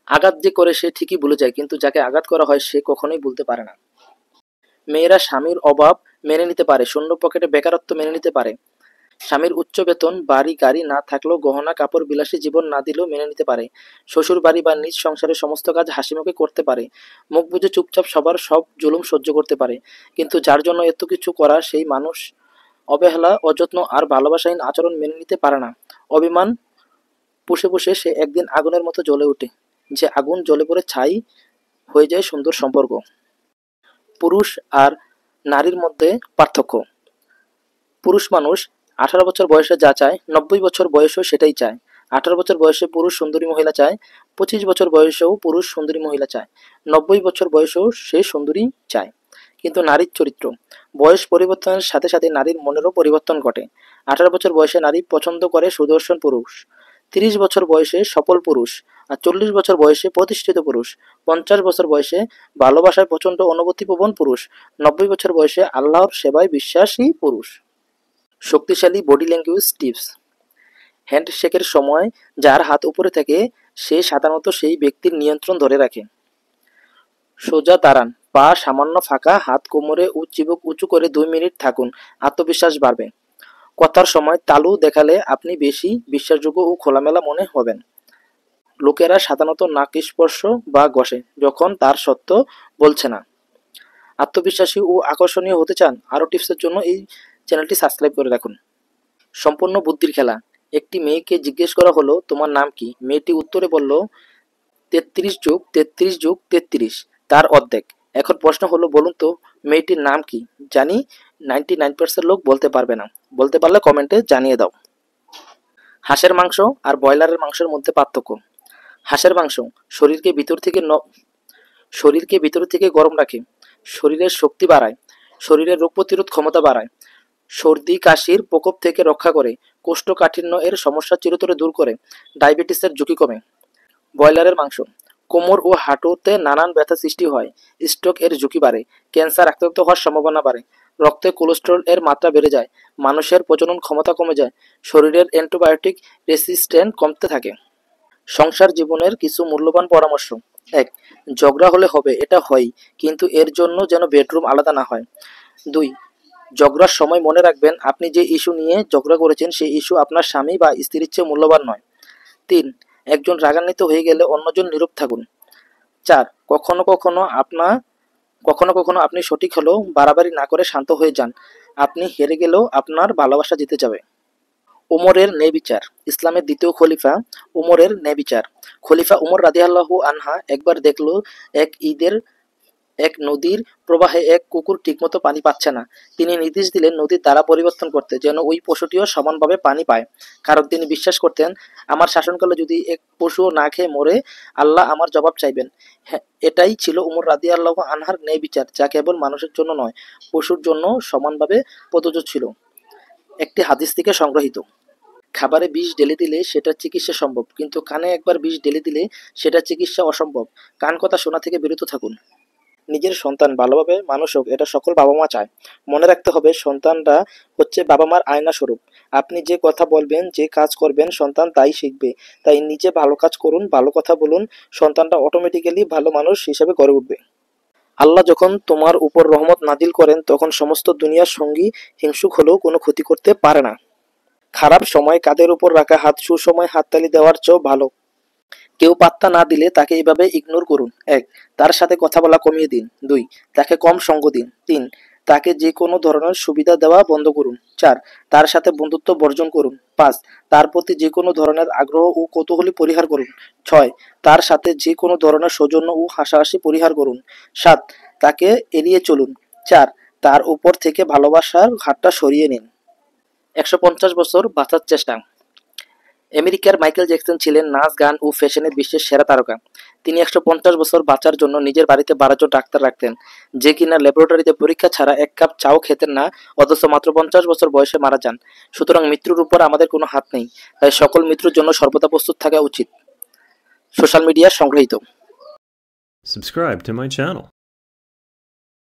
আঘাত যে করে সে ঠিকই ভুলে যায়, কিন্তু যাকে আঘাত করা হয় সে কখনোই ভুলতে পারে না। মেয়েরা স্বামীর অভাব মেনে নিতে পারে, শূন্য পকেটে বেকারত্ব মেনে নিতে পারে, স্বামীর উচ্চ বেতন, বাড়ি গাড়ি না থাকলেও, গহনা কাপড় বিলাসী জীবন না দিলেও মেনে নিতে পারে, শ্বশুর বাড়ি বা নিজ সংসারের সমস্ত কাজ হাসিমুখে করতে পারে, মুখ বুজে চুপচাপ সবার সব জুলুম সহ্য করতে পারে। কিন্তু যার জন্য এত কিছু করা সেই মানুষ অবহেলা, অযত্ন আর ভালোবাসাহীন আচরণ মেনে নিতে পারে না। অভিমান পুষে পুষে সে একদিন আগুনের মতো জ্বলে ওঠে, যে আগুন জ্বলে পড়ে ছাই হয়ে যায় সুন্দর সম্পর্ক। পুরুষ আর নারীর মধ্যে পার্থক্য। পুরুষ মানুষ 18 বছর বয়সে যা চায় 90 বছর বয়সেও সেটাই চায়। 18 বছর বয়সে পুরুষ সুন্দরী মহিলা চায়, 25 বছর বয়সেও পুরুষ সুন্দরী মহিলা চায়, 90 বছর বয়সেও সে সুন্দরী চায়। কিন্তু নারীর চরিত্র, বয়স পরিবর্তনের সাথে সাথে নারীর মনেরও পরিবর্তন ঘটে। 18 বছর বয়সে নারী পছন্দ করে সুদর্শন পুরুষ, 30 বছর বয়সে সফল পুরুষ, আর 40 বছর বয়সে প্রতিষ্ঠিত পুরুষ, 50 বছর বয়সে ভালোবাসায় প্রচণ্ড অনুভূতিপ্রবণ পুরুষ, 90 বছর বয়সে আল্লাহর সেবায় বিশ্বাসী পুরুষ। শক্তিশালী বডি ল্যাঙ্গুয়েজ টিপস। হ্যান্ডশেকের সময় যার হাত উপরে থাকে সে সাধারণত সেই ব্যক্তির নিয়ন্ত্রণ ধরে রাখে। সোজা দাঁড়ান, পা সামান্য ফাঁকা, হাত কোমরে ও চিবুক উঁচু করে 2 মিনিট থাকুন, আত্মবিশ্বাস বাড়বে। কথার সময় তালু দেখালে আপনি বেশি বিশ্বাসযোগ্য ও খোলামেলা মনে হবেন। লোকেরা সাধারণত নাক স্পর্শ বা ঘষে যখন তার সত্য বলছে না। আত্মবিশ্বাসী ও আকর্ষণীয় হতে চান? আরও টিপসের জন্য এই চ্যানেলটি সাবস্ক্রাইব করে রাখুন। সম্পূর্ণ বুদ্ধির খেলা। একটি মেয়েকে জিজ্ঞেস করা হলো, তোমার নাম কি? মেয়েটি উত্তরে বলল, 33 যোগ 33 যোগ 33, তার অর্ধেক। এখন প্রশ্ন হলো, বলুন তো মেয়েটির নাম কি? জানি 99% লোক বলতে পারবে না, বলতে পারলে কমেন্টে জানিয়ে দাও। হাঁসের মাংস আর ব্রয়লারের মাংসের মধ্যে পার্থক্য। হাঁসের মাংস শরীরকে ভিতর থেকে গরম রাখে, শরীরের শক্তি বাড়ায়, শরীরের রোগ প্রতিরোধ ক্ষমতা বাড়ায়, সর্দি কাশির প্রকোপ থেকে রক্ষা করে, কোষ্ঠকাঠিন্য এর সমস্যা চিরতরে দূর করে, ডায়াবেটিসের ঝুঁকি কমে। ব্রয়লারের মাংস কোমর ও হাঁটুতে নানান ব্যথা সৃষ্টি হয়, স্ট্রোক এর ঝুঁকি বাড়ে, ক্যান্সার আক্রান্ত হওয়ার সম্ভাবনা বাড়ে, রক্তে কোলেস্টেরল এর মাত্রা বেড়ে যায়, মানুষের প্রজনন ক্ষমতা কমে যায়, শরীরের অ্যান্টিবায়োটিক রেসিস্ট্যান্স কমতে থাকে। সংসার জীবনের কিছু মূল্যবান পরামর্শ। 1. ঝগড়া হলে হবে, এটা হয়ই, কিন্তু এর জন্য যেন বেডরুম আলাদা না হয়। 2. ঝগড়ার সময় মনে রাখবেন, আপনি যে ইস্যু নিয়ে ঝগড়া করেছেন সেই ইস্যু আপনার স্বামী বা স্ত্রীর চেয়ে মূল্যবান নয়। 3. একজন রাগান্বিত হয়ে গেলে অন্যজন নীরব থাকুন। 4. কখনো কখনো আপনি সঠিক হলেও বাড়াবাড়ি না করে শান্ত হয়ে যান, আপনি হেরে গেলেও আপনার ভালোবাসা জিতে যাবে। উমরের ন্যায়বিচার। ইসলামের দ্বিতীয় খলিফা উমরের ন্যায়বিচার। খলিফা উমর রাদিয়াল্লাহু আনহা একবার দেখল এক নদীর প্রবাহে এক কুকুর ঠিকমতো পানি পাচ্ছে না। তিনি নির্দেশ দিলেন নদীর ধারা পরিবর্তন করতে, যেন ওই পশুটিও সমানভাবে পানি পায়। কারণ তিনি বিশ্বাস করতেন, আমার শাসনকালে যদি এক পশুও না খেয়ে মরে, আল্লাহ আমার জবাব চাইবেন। হ্যাঁ, এটাই ছিল উমর রাদিয়াল্লাহু আনহার ন্যায়বিচার, যা কেবল মানুষের জন্য নয়, পশুর জন্য সমানভাবে প্রযোজ্য ছিল। একটি হাদিস থেকে সংগ্রহীত। খাবারে বিষ ঢেলে দিলে সেটার চিকিৎসা সম্ভব, কিন্তু কানে একবার বিষ ঢেলে দিলে সেটার চিকিৎসা অসম্ভব। কান কথা শোনা থেকে বিরত থাকুন। নিজের সন্তান ভালোভাবে মানুষ হোক, এটা সকল বাবা মা চায়। মনে রাখতে হবে, সন্তানরা হচ্ছে বাবা মার আয়না স্বরূপ। আপনি যে কথা বলবেন, যে কাজ করবেন, সন্তান তাই শিখবে। তাই নিজে ভালো কাজ করুন, ভালো কথা বলুন, সন্তানটা অটোমেটিক্যালি ভালো মানুষ হিসেবে গড়ে উঠবে। আল্লাহ যখন তোমার উপর রহমত নাজিল করেন, তখন সমস্ত দুনিয়ার সঙ্গী হিংসুক হলেও কোনো ক্ষতি করতে পারে না। খারাপ সময় কাঁধের উপর রাখা হাত সুসময় হাততালি দেওয়ার চেয়েও ভালো। কেউ পাত্তা না দিলে তাকে এইভাবে ইগনোর করুন। 1. তার সাথে কথা বলা কমিয়ে দিন। 2. তাকে কম সঙ্গ দিন। 3. তাকে যে কোনো ধরনের সুবিধা দেওয়া বন্ধ করুন। 4. তার সাথে বন্ধুত্ব বর্জন করুন। 5. তার প্রতি যে কোনো ধরনের আগ্রহ ও কৌতূহলী পরিহার করুন। 6. তার সাথে যে কোনো ধরনের সৌজন্য ও হাসাহাসি পরিহার করুন। 7. তাকে এড়িয়ে চলুন। 4. তার উপর থেকে ভালোবাসার হাতটা সরিয়ে নিন। 150 বছর বাঁচার চেষ্টা। আমেরিকার মাইকেল জ্যাকসন ছিলেন নাচ, গান ও ফ্যাশনে বিশ্বের সেরা তারকা। তিনি 150 বছর বাঁচার জন্য নিজের বাড়িতে 12 জন ডাক্তার রাখতেন, যে কিনা ল্যাবরেটরিতে পরীক্ষা ছাড়া এক কাপ চাও খেতেন না, অথচ মাত্র 50 বছর বয়সে মারা যান। সুতরাং মৃত্যুর উপর আমাদের কোনো হাত নেই, তাই সকল মৃত্যুর জন্য সর্বদা প্রস্তুত থাকা উচিত। সোশ্যাল মিডিয়া সংগৃহীত। Subscribe to my channel.